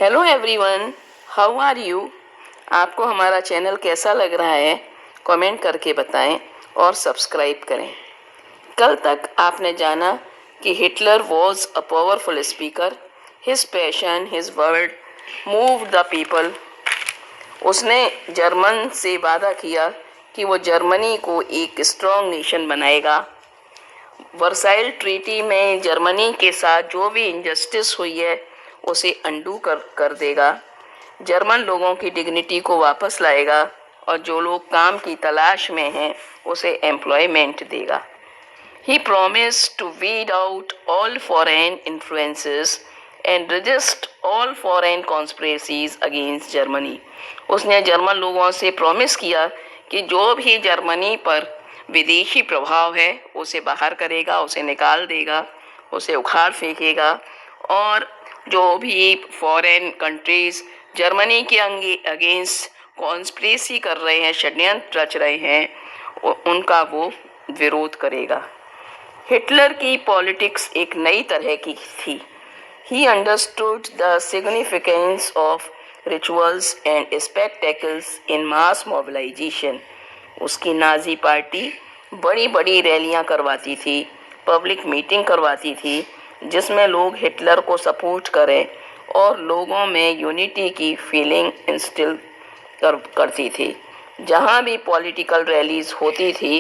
Hello everyone, how are you. आपको हमारा channel कैसा लग रहा है कमेंट करके बताएं और सब्सक्राइब करें। कल तक आपने जाना कि Hitler was a powerful speaker, his passion his word move the people. उसने जर्मन से वादा किया कि वो जर्मनी को एक स्ट्रॉन्ग नेशन बनाएगा। वर्साइल ट्रीटी में जर्मनी के साथ जो भी इनजस्टिस हुई है उसे अंडू कर देगा। जर्मन लोगों की डिग्निटी को वापस लाएगा और जो लोग काम की तलाश में हैं उसे एम्प्लॉयमेंट देगा। He promised to weed out all foreign influences and resist all foreign conspiracies against Germany. उसने जर्मन लोगों से प्रॉमिस किया कि जो भी जर्मनी पर विदेशी प्रभाव है उसे बाहर करेगा, उसे निकाल देगा, उसे उखाड़ फेंकेगा और जो भी फॉरेन कंट्रीज जर्मनी के अगेंस्ट कॉन्स्पिरेसी कर रहे हैं, षड्यंत्र रच रहे हैं, उनका वो विरोध करेगा। हिटलर की पॉलिटिक्स एक नई तरह की थी। He understood the significance of rituals and spectacles in mass mobilization. उसकी नाजी पार्टी बड़ी बड़ी रैलियां करवाती थी, पब्लिक मीटिंग करवाती थी जिसमें लोग हिटलर को सपोर्ट करें और लोगों में यूनिटी की फीलिंग इंस्टिल करती थी। जहां भी पॉलिटिकल रैलीज होती थी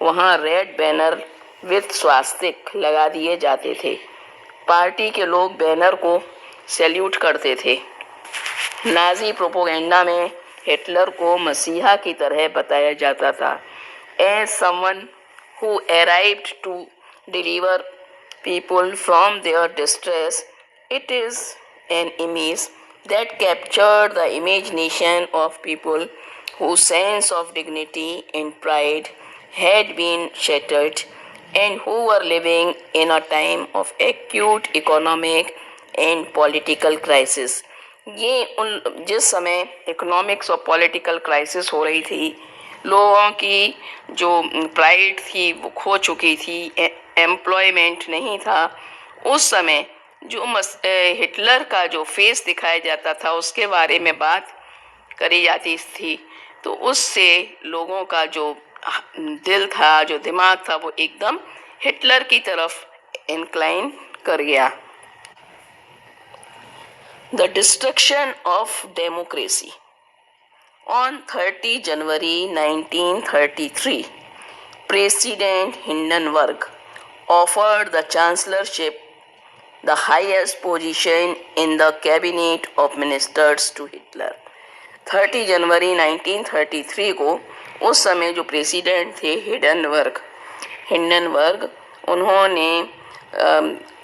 वहां रेड बैनर विद स्वास्तिक लगा दिए जाते थे। पार्टी के लोग बैनर को सैल्यूट करते थे। नाजी प्रोपोगेंडा में हिटलर को मसीहा की तरह बताया जाता था। As someone who arrived to deliver people from their distress, it is an image that captured the imagination of people whose sense of dignity and pride had been shattered and who were living in a time of acute economic and political crisis. ये उन जिस समय economics और political crisis हो रही थी, लोगों की जो प्राइड थी वो खो चुकी थी, एम्प्लॉयमेंट नहीं था, उस समय जो हिटलर का जो फेस दिखाया जाता था उसके बारे में बात करी जाती थी, तो उससे लोगों का जो दिल था, जो दिमाग था, वो एकदम हिटलर की तरफ इंक्लाइन कर गया। The destruction of democracy. On 30 January 1933, President Hindenburg offered the chancellorship, the highest position in the cabinet of ministers, to Hitler. 30 जनवरी 1933 को उस समय जो प्रेसिडेंट थे हिंडनबर्ग, उन्होंने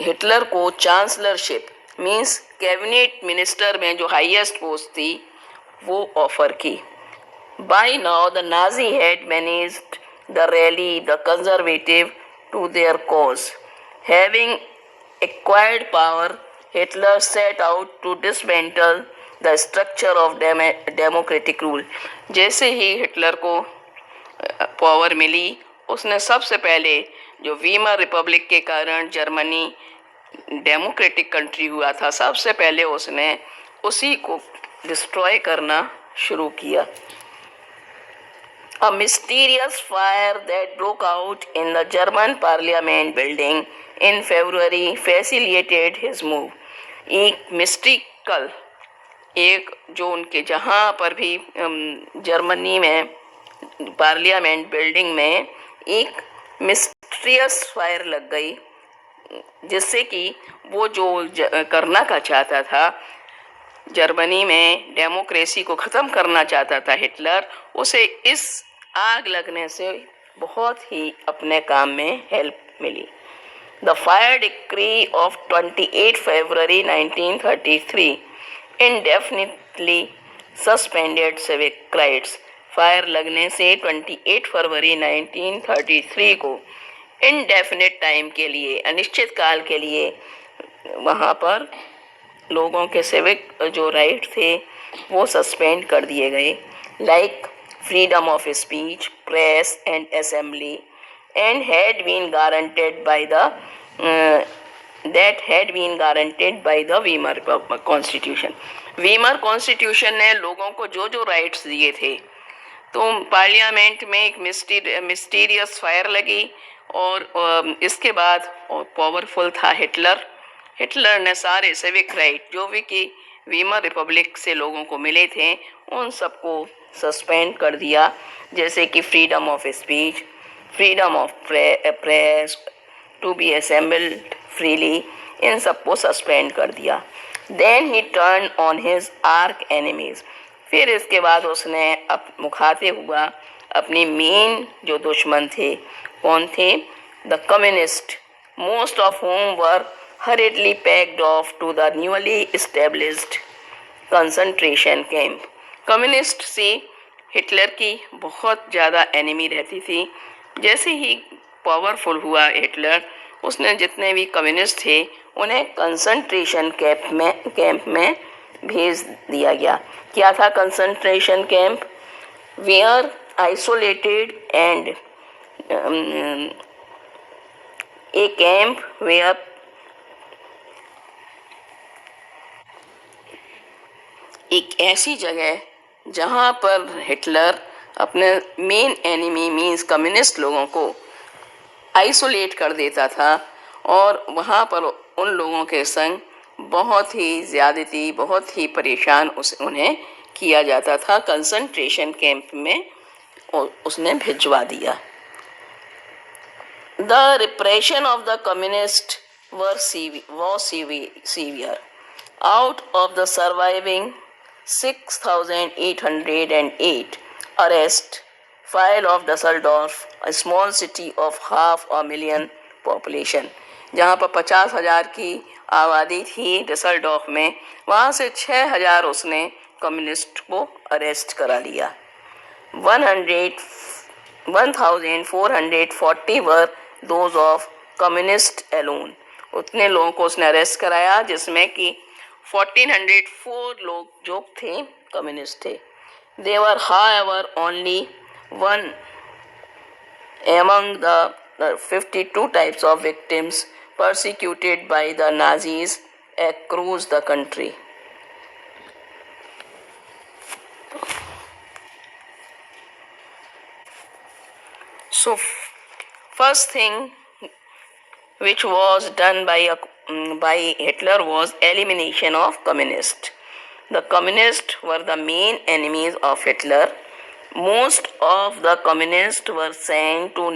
हिटलर को चांसलरशिप मीन्स कैबिनेट मिनिस्टर में जो हाईएस्ट पोस्ट थी वो ऑफर की। By now the Nazi had managed the rally the conservative to their cause. Having acquired power, Hitler set out to dismantle the structure of democratic rule. जैसे ही Hitler को power मिली, उसने सबसे पहले जो Weimar Republic के कारण Germany democratic country हुआ था, सबसे पहले उसने उसी को डिस्ट्रॉय करना शुरू किया। A mysterious fire that broke out in the German Parliament building in February facilitated his move. एक मिस्टिकल, एक जो उनके जहाँ पर भी जर्मनी में पार्लियामेंट बिल्डिंग में एक मिस्टीरियस फायर लग गई, जिससे कि वो जो करना का चाहता था, जर्मनी में डेमोक्रेसी को ख़त्म करना चाहता था हिटलर, उसे इस आग लगने से बहुत ही अपने काम में हेल्प मिली। The fire decree of 28 February 1933 indefinitely suspended civic rights. Fire लगने से 28 फरवरी 1933 को इनडेफिनिट टाइम के लिए, अनिश्चित काल के लिए, वहाँ पर लोगों के सिविक जो राइट थे वो सस्पेंड कर दिए गए, like freedom of speech, press and assembly, and had been guaranteed by the that had been guaranteed by the Weimar Constitution. Weimar constitution ने लोगों को जो जो राइट्स दिए थे, तो पार्लियामेंट में एक मिस्टीरियस फायर लगी और इसके बाद पावरफुल था हिटलर। हिटलर ने सारे सिविक राइट जो भी कि वीमर रिपब्लिक से लोगों को मिले थे उन सबको सस्पेंड कर दिया, जैसे कि freedom of speech, freedom of press, to be assembled freely, इन सबको सस्पेंड कर दिया। Then he turn on his arch enemies, फिर इसके बाद उसने मुखाते हुआ अपनी मेन जो दुश्मन थे, कौन थे? The communist, most of whom were hurriedly packed off to the newly established concentration camp. Communist से हिटलर की बहुत ज़्यादा एनिमी रहती थी। जैसे ही पावरफुल हुआ हिटलर, उसने जितने भी कम्युनिस्ट थे उन्हें कंसंट्रेशन कैंप में भेज दिया गया। क्या था concentration camp? Where isolated and a camp where एक ऐसी जगह जहां पर हिटलर अपने मेन एनिमी मीन्स कम्युनिस्ट लोगों को आइसोलेट कर देता था और वहाँ पर उन लोगों के संग बहुत ही ज़्यादती, बहुत ही परेशान उन्हें किया जाता था। कंसंट्रेशन कैंप में उसने भिजवा दिया। The repression of the communist was severe. Out of the surviving 6,808 arrests file of Dusseldorf, a small city of 500,000 population, जहाँ पर 50,000 की आबादी थी डसलडॉर्फ में, वहाँ से 6,000 उसने कम्युनिस्ट को अरेस्ट करा लिया। 1,440 were those of communist alone, उतने लोगों को उसने अरेस्ट कराया जिसमें कि 1,404 लोग जो थे कम्युनिस्ट थे। They were however only one among the 52 types of victims persecuted by the Nazis across the country. So first thing which was done by Hitler was elimination of communists. The communists were the main enemies of Hitler. Most of the communists were sent to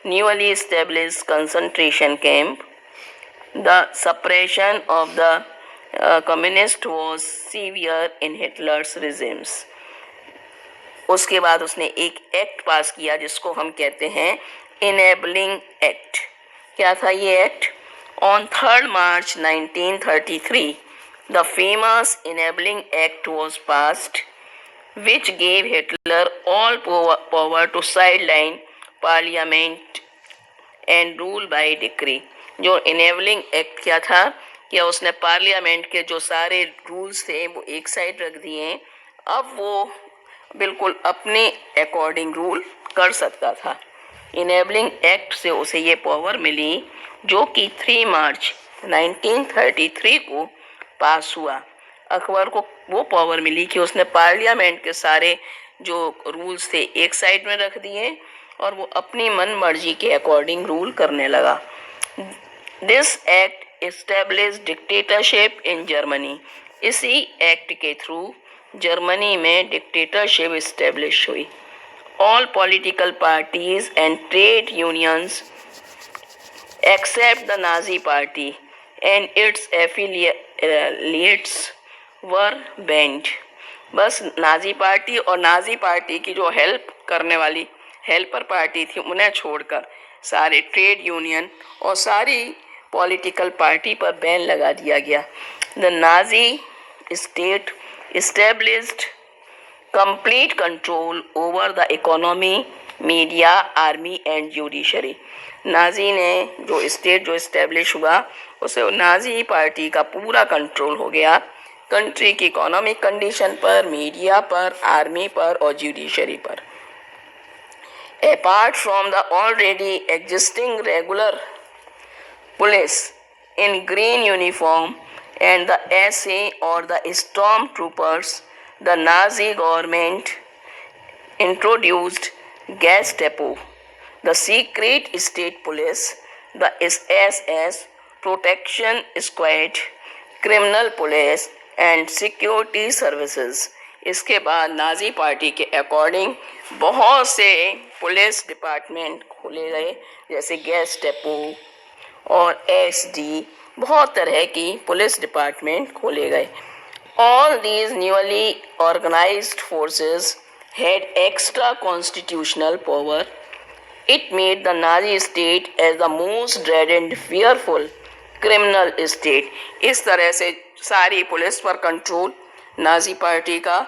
newly established concentration camp. The suppression of the communists was severe in Hitler's regimes. उसके बाद उसने एक act पास किया जिसको हम कहते हैं enabling act. क्या था ये act? On 3 March 1933 the famous enabling act was passed which gave Hitler all power to sideline parliament and rule by decree. जो enabling act क्या था? क्या उसने पार्लियामेंट के जो सारे रूल्स थे वो एक साइड रख दिए, अब वो बिल्कुल अपने अकॉर्डिंग रूल कर सकता था। इनेबलिंग एक्ट से उसे ये पावर मिली जो कि 3 मार्च 1933 को पास हुआ। अकबर को वो पावर मिली कि उसने पार्लियामेंट के सारे जो रूल्स थे एक साइड में रख दिए और वो अपनी मन मर्जी के अकॉर्डिंग रूल करने लगा। This act establish dictatorship in Germany, इसी एक्ट के थ्रू जर्मनी में डिक्टेटरशिप एस्टेब्लिश हुई। All political parties and trade unions except the Nazi party and its affiliates were banned. बस नाजी पार्टी और नाजी पार्टी की जो हेल्प करने वाली हेल्पर पार्टी थी उन्हें छोड़कर सारे ट्रेड यूनियन और सारी पॉलिटिकल पार्टी पर बैन लगा दिया गया। The Nazi state established complete control over the economy, media, army and judiciary. Nazi ने जो स्टेट जो इस्टेब्लिश हुआ उसे नाजी पार्टी का पूरा कंट्रोल हो गया कंट्री की इकोनॉमिक कंडीशन पर, मीडिया पर, आर्मी पर और जुडिशरी पर। Apart from the already existing regular police in green uniform and the SA or the stormtroopers, the Nazi government introduced Gestapo, the secret state police, the SS, protection squad, criminal police and security services. इसके बाद Nazi party के according बहुत से police department खोले गए, जैसे Gestapo और SD, बहुत तरह की पुलिस डिपार्टमेंट खोले गए. All these newly organized forces had extra constitutional power. It made the Nazi state as the most dreaded and fearful criminal state. इस तरह से सारी पुलिस पर कंट्रोल नाजी पार्टी का,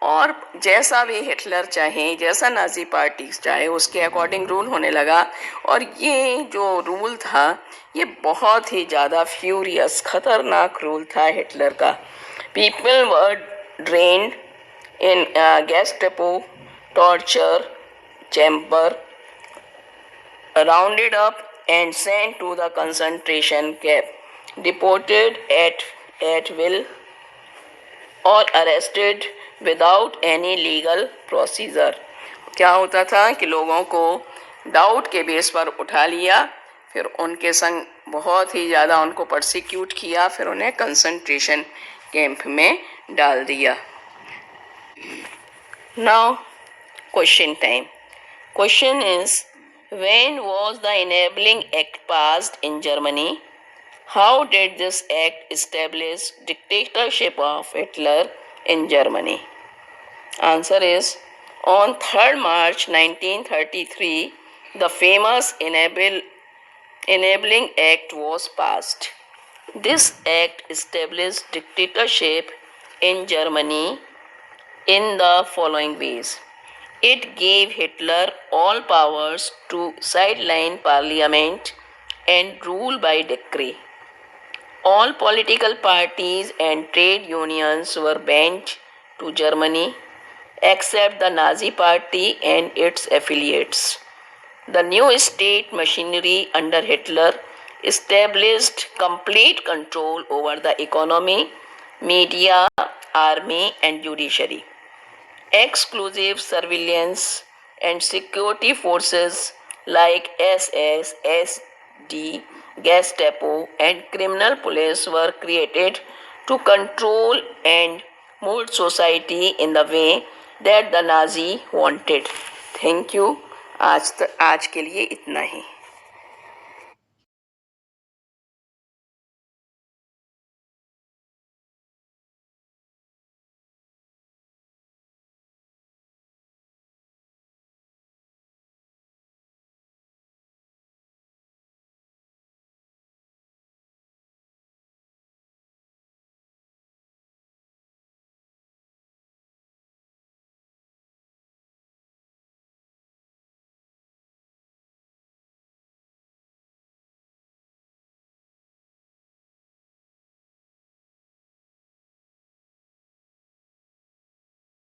और जैसा भी हिटलर चाहे, जैसा नाजी पार्टी चाहे, उसके अकॉर्डिंग रूल होने लगा. और ये जो रूल था ये बहुत ही ज़्यादा फ्यूरियस, खतरनाक रूल था हिटलर का. People were drained in Gestapo torture chamber, rounded up and sent to the concentration camp, deported at will or arrested without any legal procedure. क्या होता था कि लोगों को डाउट के बेस पर उठा लिया, फिर उनके संग बहुत ही ज़्यादा उनको परसिक्यूट किया, फिर उन्हें कंसंट्रेशन कैंप में डाल दिया. Now, question time. Question is, when was the Enabling Act passed in Germany? How did this act establish dictatorship of Hitler in Germany? Answer is, on 3rd March 1933, the famous Enabling Act was passed. This act established dictatorship in Germany in the following ways. It gave Hitler all powers to sideline parliament and rule by decree. All political parties and trade unions were banned to Germany except the Nazi Party and its affiliates. The new state machinery under Hitler established complete control over the economy, media, army and judiciary. Exclusive surveillance and security forces like SS, SD, Gestapo and criminal police were created to control and mold society in the way that the Nazi wanted. Thank you. आज के लिए इतना ही.